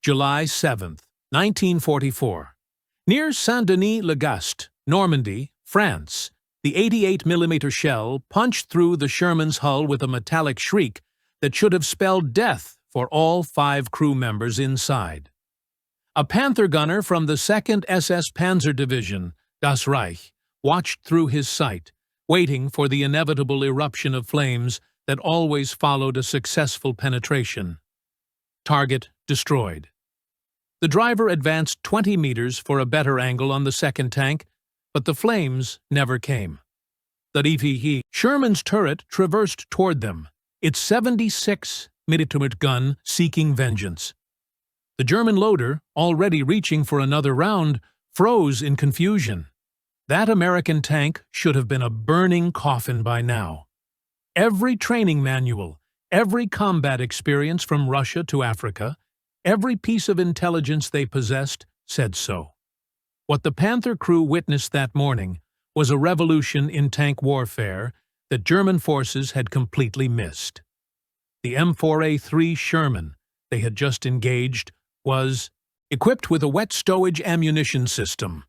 July 7, 1944. Near Saint-Denis-le-Gast, Normandy, France, the 88mm shell punched through the Sherman's hull with a metallic shriek that should have spelled death for all 5 crew members inside. A Panther gunner from the 2nd SS Panzer Division, Das Reich, watched through his sight, waiting for the inevitable eruption of flames that always followed a successful penetration. Target destroyed. The driver advanced 20 meters for a better angle on the second tank, but the flames never came. The Sherman's turret traversed toward them, its 76mm gun seeking vengeance. The German loader, already reaching for another round, froze in confusion. That American tank should have been a burning coffin by now. Every training manual, every combat experience from Russia to Africa, every piece of intelligence they possessed said so. What the Panther crew witnessed that morning was a revolution in tank warfare that German forces had completely missed. The M4A3 Sherman they had just engaged was equipped with a wet stowage ammunition system,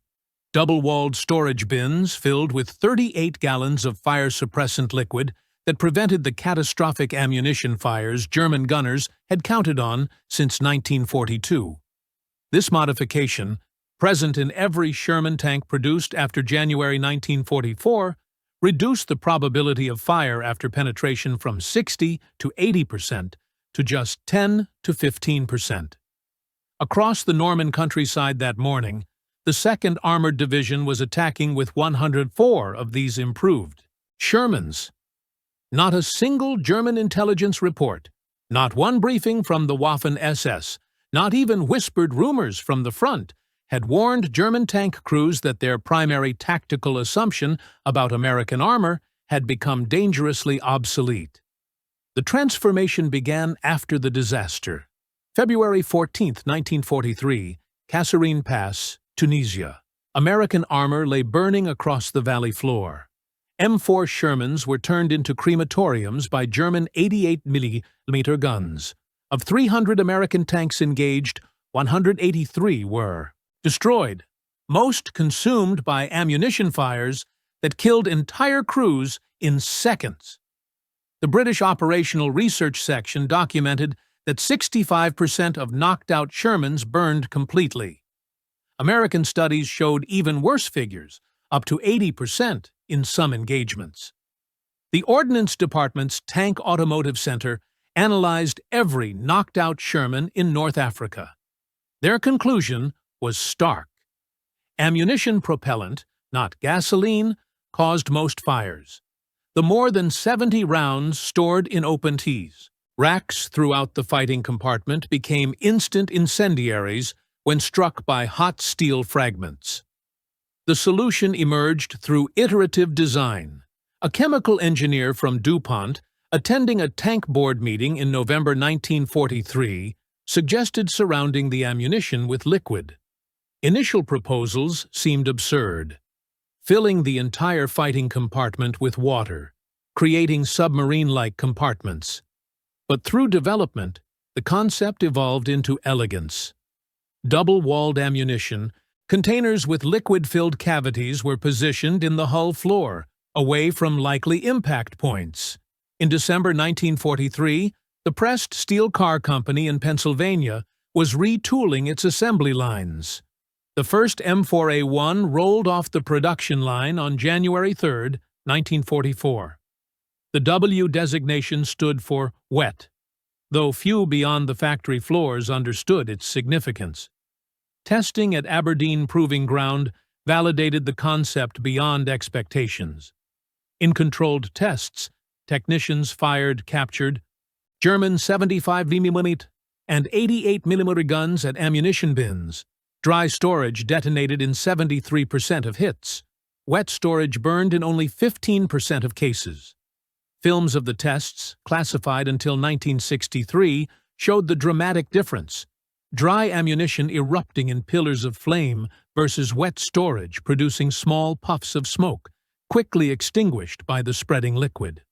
double-walled storage bins filled with 38 gallons of fire-suppressant liquid that prevented the catastrophic ammunition fires German gunners had counted on since 1942. This modification, present in every Sherman tank produced after January 1944, reduced the probability of fire after penetration from 60 to 80% to just 10 to 15%. Across the Norman countryside that morning, the 2nd Armored Division was attacking with 104 of these improved Shermans. Not a single German intelligence report, not one briefing from the Waffen-SS, not even whispered rumors from the front had warned German tank crews that their primary tactical assumption about American armor had become dangerously obsolete. The transformation began after the disaster. February 14, 1943, Kasserine Pass, Tunisia. American armor lay burning across the valley floor. M4 Shermans were turned into crematoriums by German 88mm guns. Of 300 American tanks engaged, 183 were destroyed, most consumed by ammunition fires that killed entire crews in seconds. The British Operational Research Section documented that 65% of knocked-out Shermans burned completely. American studies showed even worse figures, up to 80% in some engagements. The Ordnance Department's Tank Automotive Center analyzed every knocked-out Sherman in North Africa. Their conclusion was stark. Ammunition propellant, not gasoline, caused most fires. The more than 70 rounds stored in open T's. Racks throughout the fighting compartment became instant incendiaries when struck by hot steel fragments. The solution emerged through iterative design. A chemical engineer from DuPont, attending a tank board meeting in November 1943, suggested surrounding the ammunition with liquid. Initial proposals seemed absurd. Filling the entire fighting compartment with water, creating submarine-like compartments. But through development, the concept evolved into elegance. Double-walled ammunition, containers with liquid-filled cavities were positioned in the hull floor, away from likely impact points. In December 1943, the Pressed Steel Car Company in Pennsylvania was retooling its assembly lines. The first M4A1 rolled off the production line on January 3, 1944. The W designation stood for wet, though few beyond the factory floors understood its significance. Testing at Aberdeen Proving Ground validated the concept beyond expectations. In controlled tests, technicians fired captured German 75mm and 88mm guns at ammunition bins. Dry storage detonated in 73% of hits. Wet storage burned in only 15% of cases. Films of the tests, classified until 1963, showed the dramatic difference. Dry ammunition erupting in pillars of flame versus wet storage producing small puffs of smoke, quickly extinguished by the spreading liquid.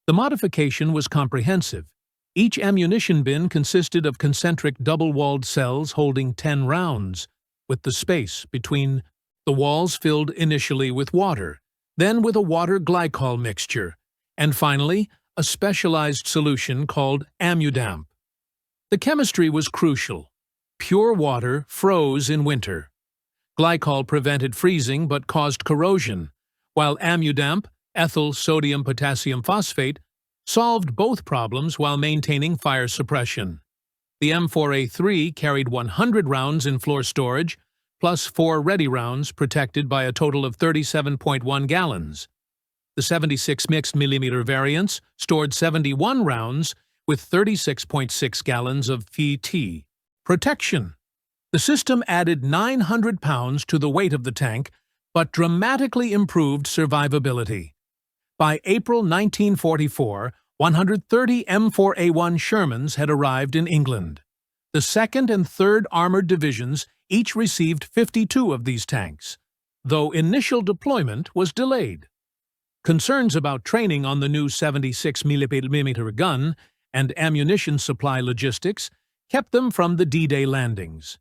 The modification was comprehensive. Each ammunition bin consisted of concentric double-walled cells holding 10 rounds, with the space between the walls filled initially with water, then with a water glycol mixture, and finally a specialized solution called ammudamp. The chemistry was crucial. Pure water froze in winter. Glycol prevented freezing but caused corrosion, while ammudamp, ethyl sodium potassium phosphate, solved both problems while maintaining fire suppression. The M4A3 carried 100 rounds in floor storage, plus 4 ready rounds protected by a total of 37.1 gallons. The 76 mixed millimeter variants stored 71 rounds with 36.6 gallons of FT protection. The system added 900 pounds to the weight of the tank, but dramatically improved survivability. By April 1944, 130 M4A1 Shermans had arrived in England. The 2nd and 3rd Armored Divisions each received 52 of these tanks, though initial deployment was delayed. Concerns about training on the new 76 mm gun and ammunition supply logistics kept them from the D-Day landings.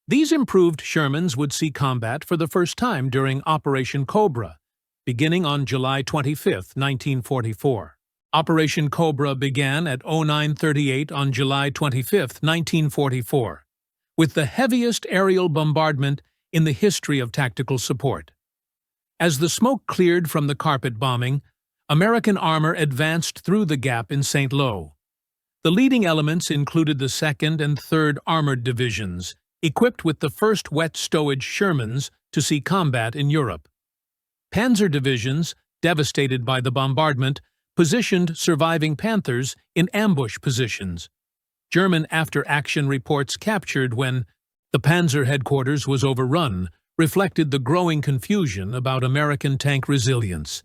These improved Shermans would see combat for the first time during Operation Cobra, beginning on July 25, 1944. Operation Cobra began at 09:38 on July 25, 1944, with the heaviest aerial bombardment in the history of tactical support. As the smoke cleared from the carpet bombing, American armor advanced through the gap in St. Lo. The leading elements included the 2nd and 3rd Armored Divisions, equipped with the first wet stowage Shermans to see combat in Europe. Panzer divisions, devastated by the bombardment, positioned surviving Panthers in ambush positions. German after-action reports captured when the Panzer headquarters was overrun reflected the growing confusion about American tank resilience.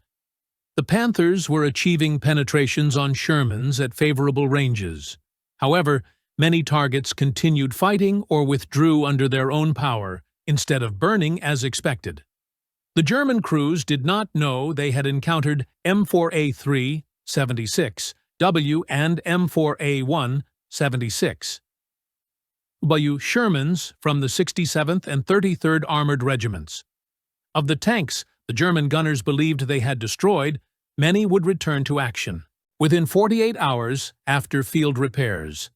The Panthers were achieving penetrations on Shermans at favorable ranges. However, many targets continued fighting or withdrew under their own power instead of burning as expected. The German crews did not know they had encountered M4A3 76W and M4A1 76W Shermans from the 67th and 33rd Armored Regiments. Of the tanks the German gunners believed they had destroyed, many would return to action within 48 hours after field repairs.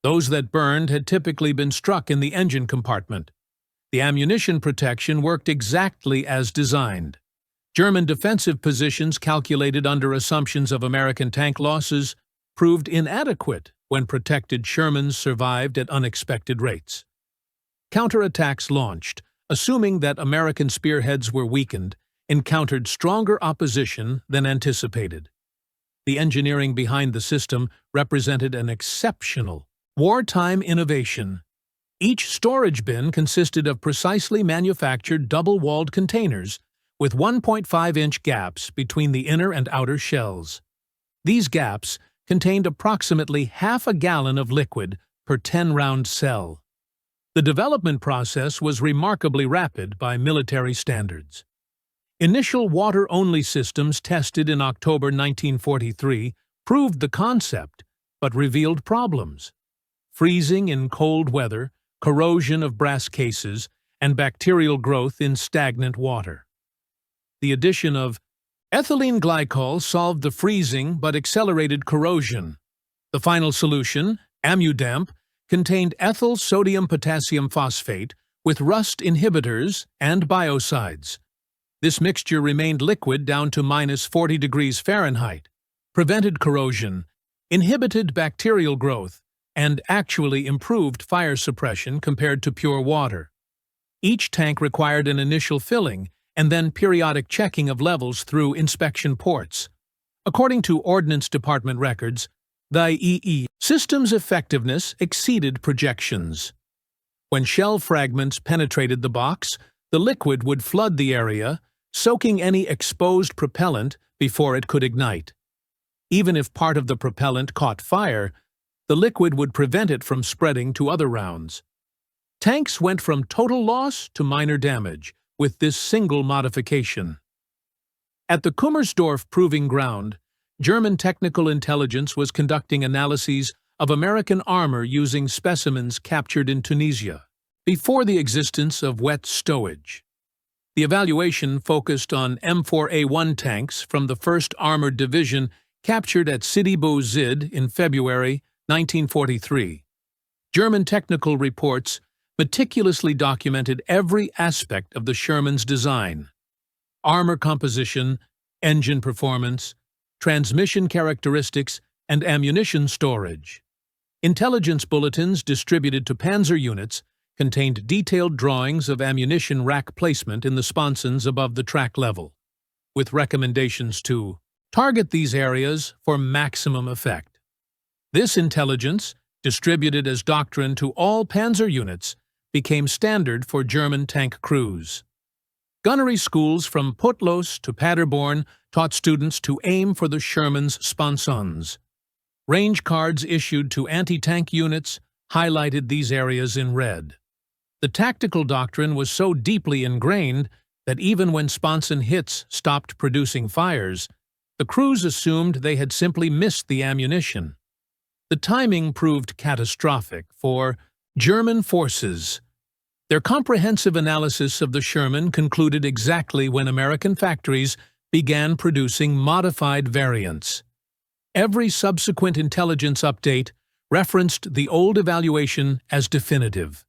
Those that burned had typically been struck in the engine compartment. The ammunition protection worked exactly as designed. German defensive positions calculated under assumptions of American tank losses proved inadequate when protected Shermans survived at unexpected rates. Counterattacks launched, assuming that American spearheads were weakened, encountered stronger opposition than anticipated. The engineering behind the system represented an exceptional wartime innovation. Each storage bin consisted of precisely manufactured double-walled containers with 1.5-inch gaps between the inner and outer shells. These gaps contained approximately half a gallon of liquid per 10-round cell. The development process was remarkably rapid by military standards. Initial water-only systems tested in October 1943 proved the concept, but revealed problems. Freezing in cold weather, corrosion of brass cases, and bacterial growth in stagnant water. The addition of ethylene glycol solved the freezing but accelerated corrosion. The final solution, ammudamp, contained ethyl sodium potassium phosphate with rust inhibitors and biocides. This mixture remained liquid down to -40 degrees Fahrenheit, prevented corrosion, inhibited bacterial growth, and actually improved fire suppression compared to pure water. Each tank required an initial filling and then periodic checking of levels through inspection ports. According to Ordnance Department records, the EE system's effectiveness exceeded projections. When shell fragments penetrated the box, the liquid would flood the area, soaking any exposed propellant before it could ignite. Even if part of the propellant caught fire, the liquid would prevent it from spreading to other rounds. Tanks went from total loss to minor damage with this single modification. At the Kummersdorf Proving Ground, German technical intelligence was conducting analyses of American armor using specimens captured in Tunisia, before the existence of wet stowage. The evaluation focused on M4A1 tanks from the 1st Armored Division captured at Sidi Bou Zid in February 1943. German technical reports meticulously documented every aspect of the Sherman's design: armor composition, engine performance, transmission characteristics, and ammunition storage. Intelligence bulletins distributed to panzer units contained detailed drawings of ammunition rack placement in the sponsons above the track level, with recommendations to target these areas for maximum effect. This intelligence, distributed as doctrine to all panzer units, became standard for German tank crews. Gunnery schools from Putlos to Paderborn taught students to aim for the Sherman's sponsons. Range cards issued to anti-tank units highlighted these areas in red. The tactical doctrine was so deeply ingrained that even when sponson hits stopped producing fires, the crews assumed they had simply missed the ammunition. The timing proved catastrophic for German forces. Their comprehensive analysis of the Sherman concluded exactly when American factories began producing modified variants. Every subsequent intelligence update referenced the old evaluation as definitive.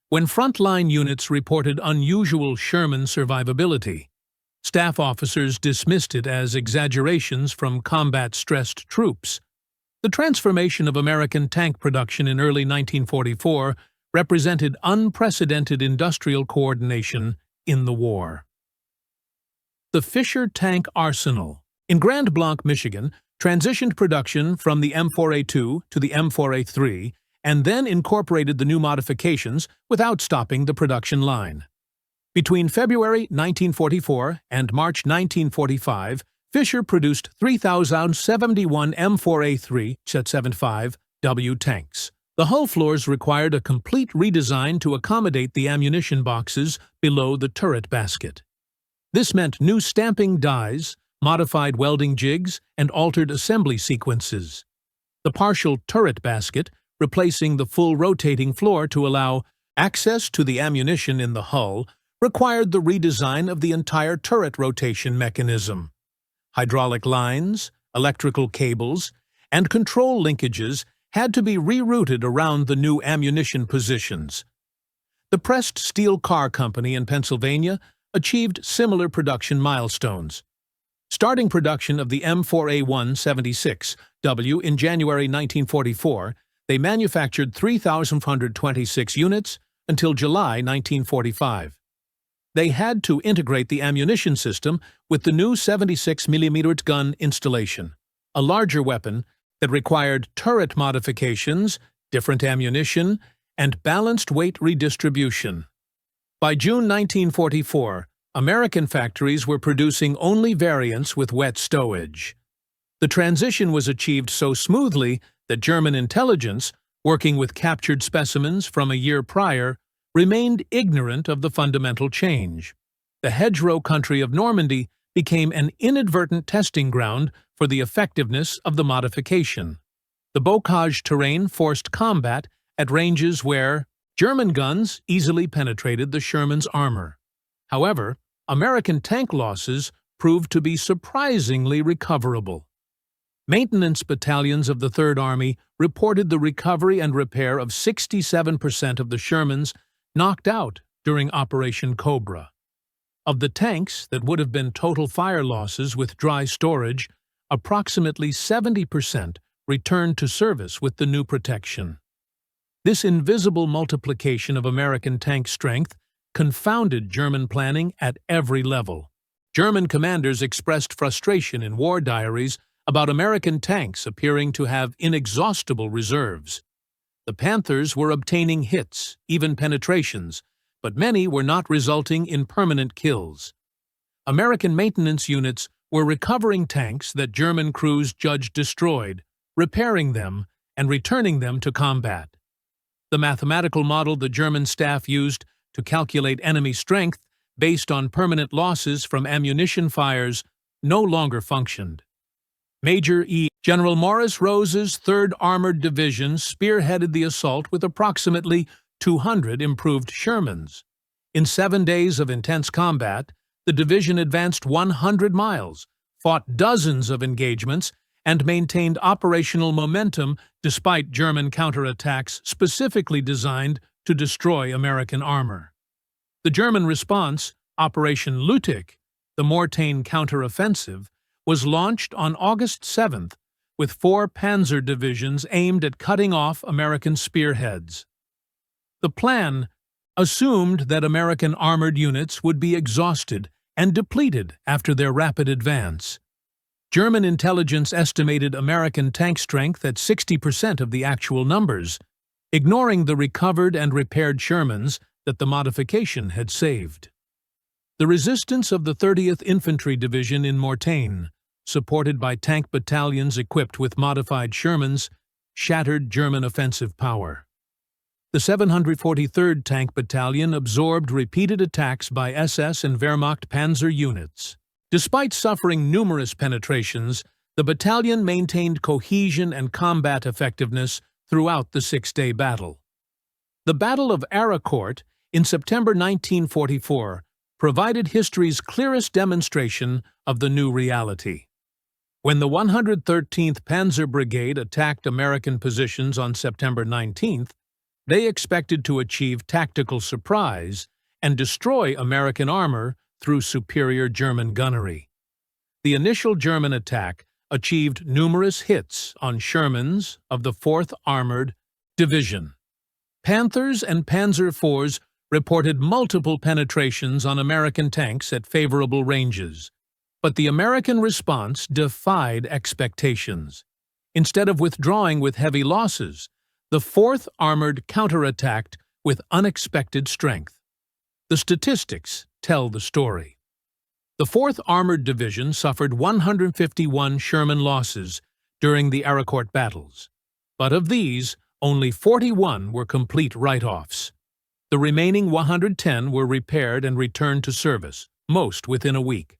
When frontline units reported unusual Sherman survivability, staff officers dismissed it as exaggerations from combat-stressed troops. The transformation of American tank production in early 1944 represented unprecedented industrial coordination in the war. The Fisher Tank Arsenal in Grand Blanc, Michigan, transitioned production from the M4A2 to the M4A3 and then incorporated the new modifications without stopping the production line. Between February 1944 and March 1945, Fisher produced 3,071 M4A3 Z75W tanks. The hull floors required a complete redesign to accommodate the ammunition boxes below the turret basket. This meant new stamping dies, modified welding jigs, and altered assembly sequences. The partial turret basket, replacing the full rotating floor to allow access to the ammunition in the hull, required the redesign of the entire turret rotation mechanism. Hydraulic lines, electrical cables, and control linkages had to be rerouted around the new ammunition positions. The Pressed Steel Car Company in Pennsylvania achieved similar production milestones. Starting production of the M4A1-76W in January 1944, they manufactured 3,126 units until July 1945. They had to integrate the ammunition system with the new 76mm gun installation, a larger weapon that required turret modifications, different ammunition, and balanced weight redistribution. By June 1944, American factories were producing only variants with wet stowage. The transition was achieved so smoothly that German intelligence, working with captured specimens from a year prior, remained ignorant of the fundamental change. The hedgerow country of Normandy became an inadvertent testing ground for the effectiveness of the modification. The bocage terrain forced combat at ranges where German guns easily penetrated the Sherman's armor. However, American tank losses proved to be surprisingly recoverable. Maintenance battalions of the Third Army reported the recovery and repair of 67% of the Shermans knocked out during Operation Cobra. Of the tanks that would have been total fire losses with dry storage, approximately 70% returned to service with the new protection. This invisible multiplication of American tank strength confounded German planning at every level. German commanders expressed frustration in war diaries about American tanks appearing to have inexhaustible reserves. The Panthers were obtaining hits, even penetrations, but many were not resulting in permanent kills. American maintenance units were recovering tanks that German crews judged destroyed, repairing them, and returning them to combat. The mathematical model the German staff used to calculate enemy strength based on permanent losses from ammunition fires no longer functioned. Major E. General Morris Rose's 3rd Armored Division spearheaded the assault with approximately 200 improved Shermans. In 7 days of intense combat, the division advanced 100 miles, fought dozens of engagements, and maintained operational momentum despite German counterattacks specifically designed to destroy American armor. The German response, Operation Lüttich, the Mortain counteroffensive, was launched on August 7th with 4 panzer divisions aimed at cutting off American spearheads. The plan assumed that American armored units would be exhausted and depleted after their rapid advance. German intelligence estimated American tank strength at 60% of the actual numbers, ignoring the recovered and repaired Shermans that the modification had saved. The resistance of the 30th Infantry Division in Mortain, supported by tank battalions equipped with modified Shermans, shattered German offensive power. The 743rd Tank Battalion absorbed repeated attacks by SS and Wehrmacht panzer units. Despite suffering numerous penetrations, the battalion maintained cohesion and combat effectiveness throughout the 6-day battle. The Battle of Arcourt in September 1944 provided history's clearest demonstration of the new reality. When the 113th Panzer Brigade attacked American positions on September 19th, they expected to achieve tactical surprise and destroy American armor through superior German gunnery. The initial German attack achieved numerous hits on Shermans of the 4th Armored Division. Panthers and Panzer IVs reported multiple penetrations on American tanks at favorable ranges, but the American response defied expectations. Instead of withdrawing with heavy losses, the 4th Armored counterattacked with unexpected strength. The statistics tell the story. The 4th Armored Division suffered 151 Sherman losses during the Arcourt battles, but of these, only 41 were complete write-offs. The remaining 110 were repaired and returned to service, most within a week.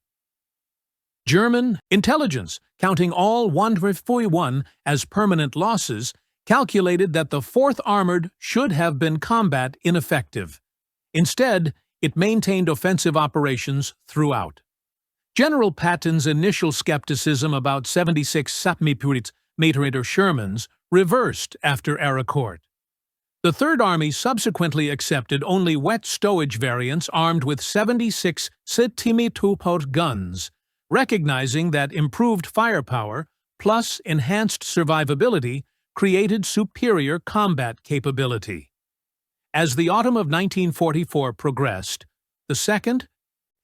German intelligence, counting all 141 as permanent losses, calculated that the 4th Armored should have been combat ineffective. Instead, it maintained offensive operations throughout. General Patton's initial skepticism about 76 mm Shermans reversed after Arcourt. The Third Army subsequently accepted only wet stowage variants armed with 76 cm guns, recognizing that improved firepower plus enhanced survivability created superior combat capability. As the autumn of 1944 progressed, the second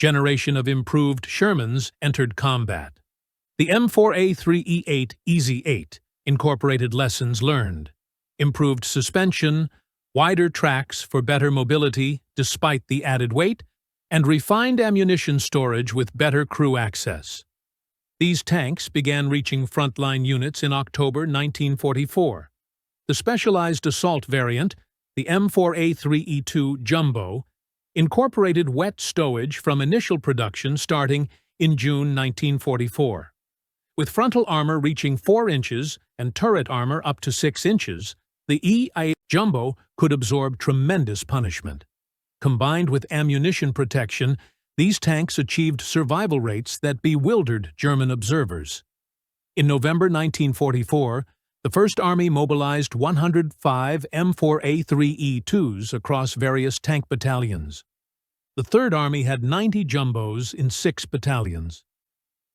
generation of improved Shermans entered combat. The M4A3E8 Easy 8 incorporated lessons learned, improved suspension, wider tracks for better mobility despite the added weight, and refined ammunition storage with better crew access. These tanks began reaching frontline units in October 1944. The specialized assault variant, the M4A3E2 Jumbo, incorporated wet stowage from initial production starting in June 1944. With frontal armor reaching 4 inches and turret armor up to 6 inches, the EA Jumbo could absorb tremendous punishment. Combined with ammunition protection, these tanks achieved survival rates that bewildered German observers. In November 1944, the First Army mobilized 105 M4A3E2s across various tank battalions. The Third Army had 90 jumbos in 6 battalions.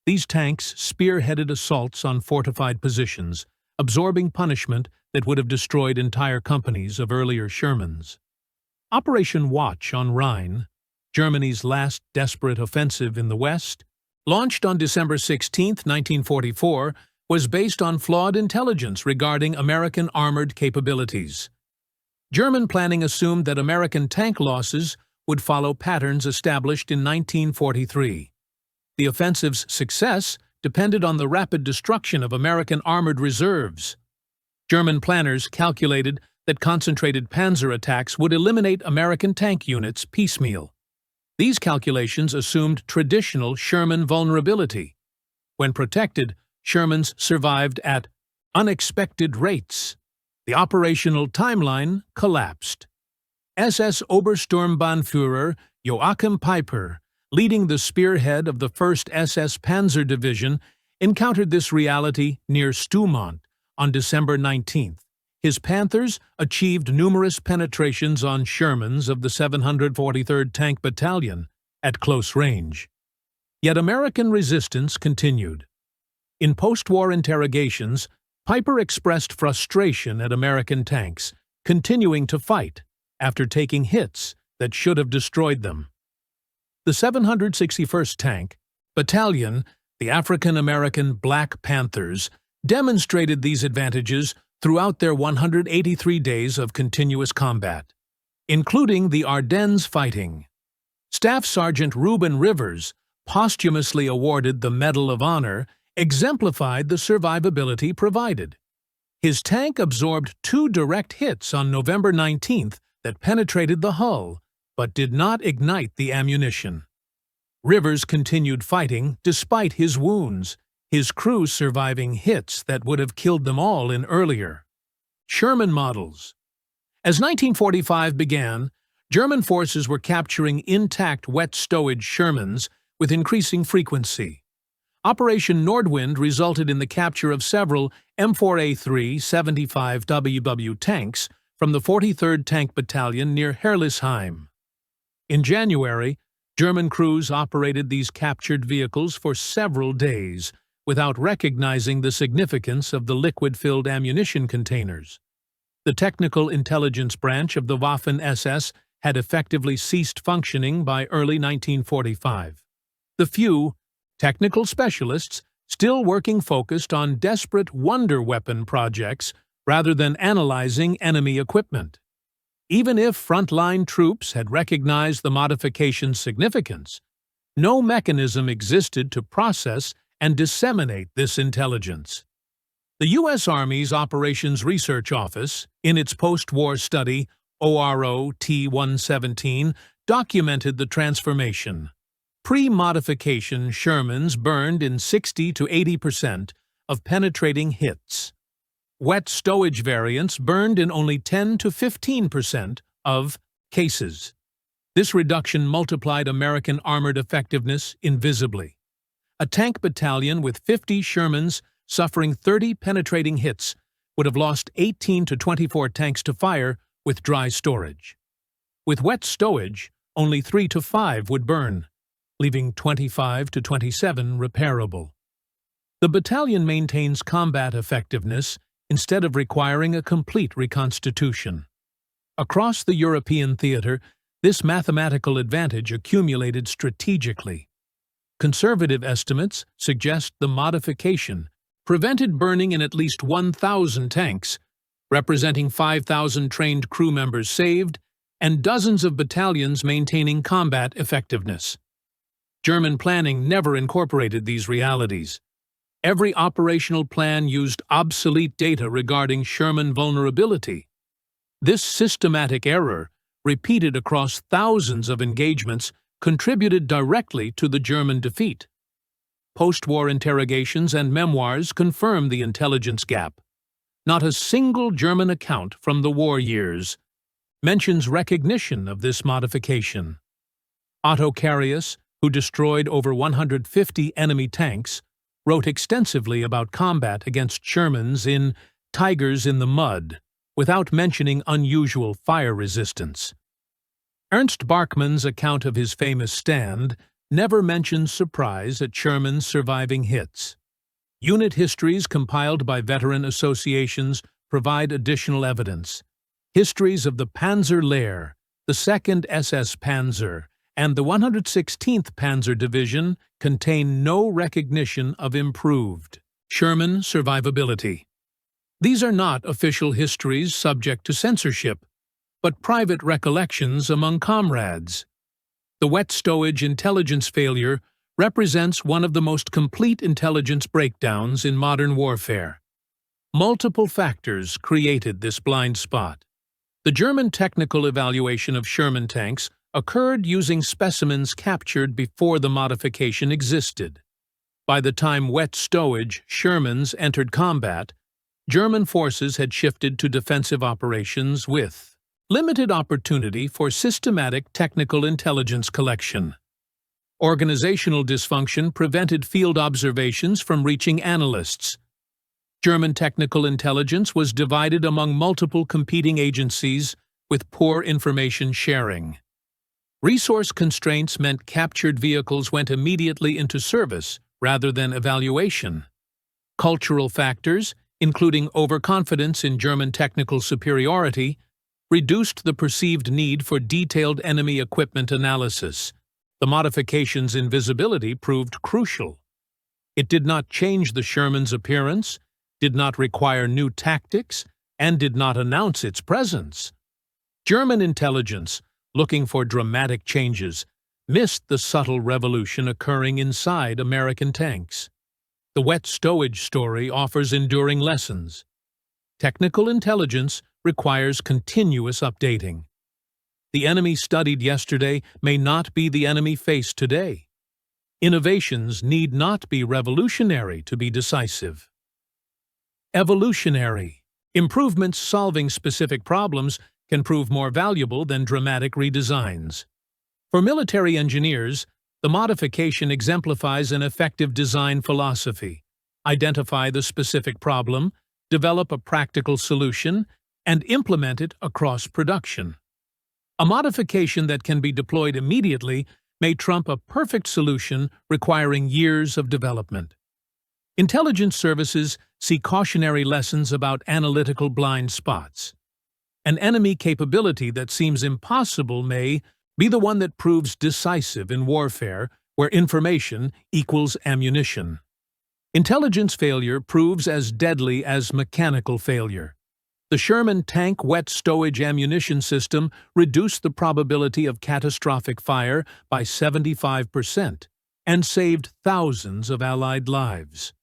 These tanks spearheaded assaults on fortified positions, absorbing punishment that would have destroyed entire companies of earlier Shermans. Operation Watch on Rhine, Germany's last desperate offensive in the West, launched on December 16, 1944, was based on flawed intelligence regarding American armored capabilities. German planning assumed that American tank losses would follow patterns established in 1943. The offensive's success depended on the rapid destruction of American armored reserves. German planners calculated that concentrated panzer attacks would eliminate American tank units piecemeal. These calculations assumed traditional Sherman vulnerability. When protected, Shermans survived at unexpected rates. The operational timeline collapsed. SS Obersturmbannführer Joachim Peiper, leading the spearhead of the 1st SS Panzer Division, encountered this reality near Stoumont on December 19th. His Panthers achieved numerous penetrations on Shermans of the 743rd Tank Battalion at close range. Yet American resistance continued. In post-war interrogations, Peiper expressed frustration at American tanks continuing to fight after taking hits that should have destroyed them. The 761st Tank Battalion, the African-American Black Panthers, demonstrated these advantages throughout their 183 days of continuous combat, including the Ardennes fighting. Staff Sergeant Reuben Rivers, posthumously awarded the Medal of Honor, exemplified the survivability provided. His tank absorbed 2 direct hits on November 19th that penetrated the hull, but did not ignite the ammunition. Rivers continued fighting despite his wounds, his crew surviving hits that would have killed them all in earlier. Sherman models. As 1945 began, German forces were capturing intact wet stowage Shermans with increasing frequency. Operation Nordwind resulted in the capture of several M4A3 75WW tanks from the 43rd Tank Battalion near Herlisheim. In January, German crews operated these captured vehicles for several days without recognizing the significance of the liquid-filled ammunition containers. The Technical Intelligence Branch of the Waffen-SS had effectively ceased functioning by early 1945. The few technical specialists still working focused on desperate wonder weapon projects rather than analyzing enemy equipment. Even if frontline troops had recognized the modification's significance, no mechanism existed to process and disseminate this intelligence. The U.S. Army's Operations Research Office, in its post-war study ORO T-117, documented the transformation. Pre-modification Shermans burned in 60 to 80% of penetrating hits. Wet stowage variants burned in only 10 to 15% of cases. This reduction multiplied American armored effectiveness invisibly. A tank battalion with 50 Shermans suffering 30 penetrating hits would have lost 18 to 24 tanks to fire with dry storage. With wet stowage, only 3 to 5 would burn, leaving 25 to 27 repairable. The battalion maintains combat effectiveness instead of requiring a complete reconstitution. Across the European theater, this mathematical advantage accumulated strategically. Conservative estimates suggest the modification prevented burning in at least 1,000 tanks, representing 5,000 trained crew members saved and dozens of battalions maintaining combat effectiveness. German planning never incorporated these realities. Every operational plan used obsolete data regarding Sherman vulnerability. This systematic error, repeated across thousands of engagements, contributed directly to the German defeat. Post-war interrogations and memoirs confirm the intelligence gap. Not a single German account from the war years mentions recognition of this modification. Otto Carius, who destroyed over 150 enemy tanks, wrote extensively about combat against Shermans in Tigers in the Mud, without mentioning unusual fire resistance. Ernst Bachmann's account of his famous stand never mentions surprise at Sherman's surviving hits. Unit histories compiled by veteran associations provide additional evidence. Histories of the Panzer Lehr, the 2nd SS Panzer, and the 116th Panzer Division contain no recognition of improved Sherman survivability. These are not official histories subject to censorship, but private recollections among comrades. The wet stowage intelligence failure represents one of the most complete intelligence breakdowns in modern warfare. Multiple factors created this blind spot. The German technical evaluation of Sherman tanks occurred using specimens captured before the modification existed. By the time wet stowage Shermans entered combat, German forces had shifted to defensive operations with limited opportunity for systematic technical intelligence collection. Organizational dysfunction prevented field observations from reaching analysts. German technical intelligence was divided among multiple competing agencies with poor information sharing. Resource constraints meant captured vehicles went immediately into service rather than evaluation. Cultural factors, including overconfidence in German technical superiority, reduced the perceived need for detailed enemy equipment analysis. The modification's invisibility proved crucial. It did not change the Sherman's appearance, did not require new tactics, and did not announce its presence. German intelligence, looking for dramatic changes, missed the subtle revolution occurring inside American tanks. The wet stowage story offers enduring lessons. Technical intelligence requires continuous updating. The enemy studied yesterday may not be the enemy faced today. Innovations need not be revolutionary to be decisive. Evolutionary. Improvements solving specific problems can prove more valuable than dramatic redesigns. For military engineers, the modification exemplifies an effective design philosophy. Identify the specific problem, develop a practical solution, and implement it across production. A modification that can be deployed immediately may trump a perfect solution requiring years of development. Intelligence services see cautionary lessons about analytical blind spots. An enemy capability that seems impossible may be the one that proves decisive in warfare, where information equals ammunition. Intelligence failure proves as deadly as mechanical failure. The Sherman tank wet stowage ammunition system reduced the probability of catastrophic fire by 75% and saved thousands of Allied lives.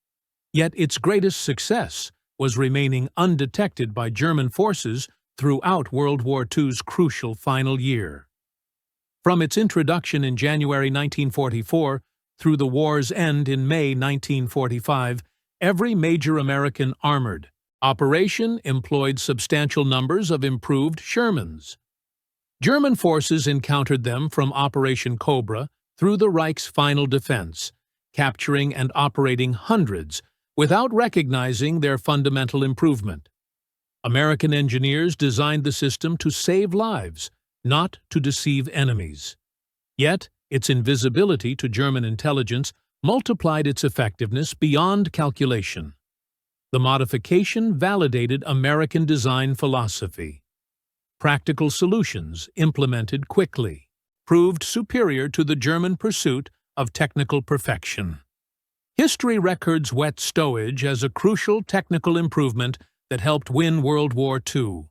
Yet its greatest success was remaining undetected by German forces throughout World War II's crucial final year. From its introduction in January 1944 through the war's end in May 1945, every major American armored operation employed substantial numbers of improved Shermans. German forces encountered them from Operation Cobra through the Reich's final defense, capturing and operating hundreds without recognizing their fundamental improvement. American engineers designed the system to save lives, not to deceive enemies. Yet, its invisibility to German intelligence multiplied its effectiveness beyond calculation. The modification validated American design philosophy. Practical solutions, implemented quickly, proved superior to the German pursuit of technical perfection. History records wet stowage as a crucial technical improvement that helped win World War II.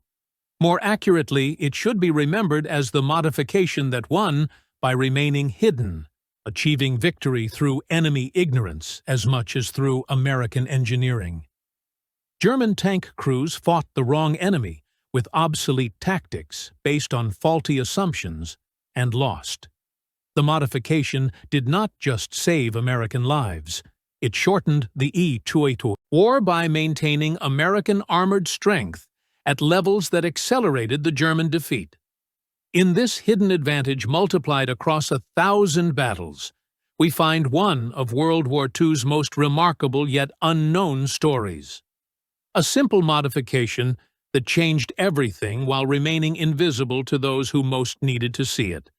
More accurately, it should be remembered as the modification that won by remaining hidden, achieving victory through enemy ignorance as much as through American engineering. German tank crews fought the wrong enemy with obsolete tactics based on faulty assumptions and lost. The modification did not just save American lives, it shortened the war by maintaining American armored strength at levels that accelerated the German defeat. In this hidden advantage multiplied across 1,000 battles, we find one of World War II's most remarkable yet unknown stories. A simple modification that changed everything while remaining invisible to those who most needed to see it.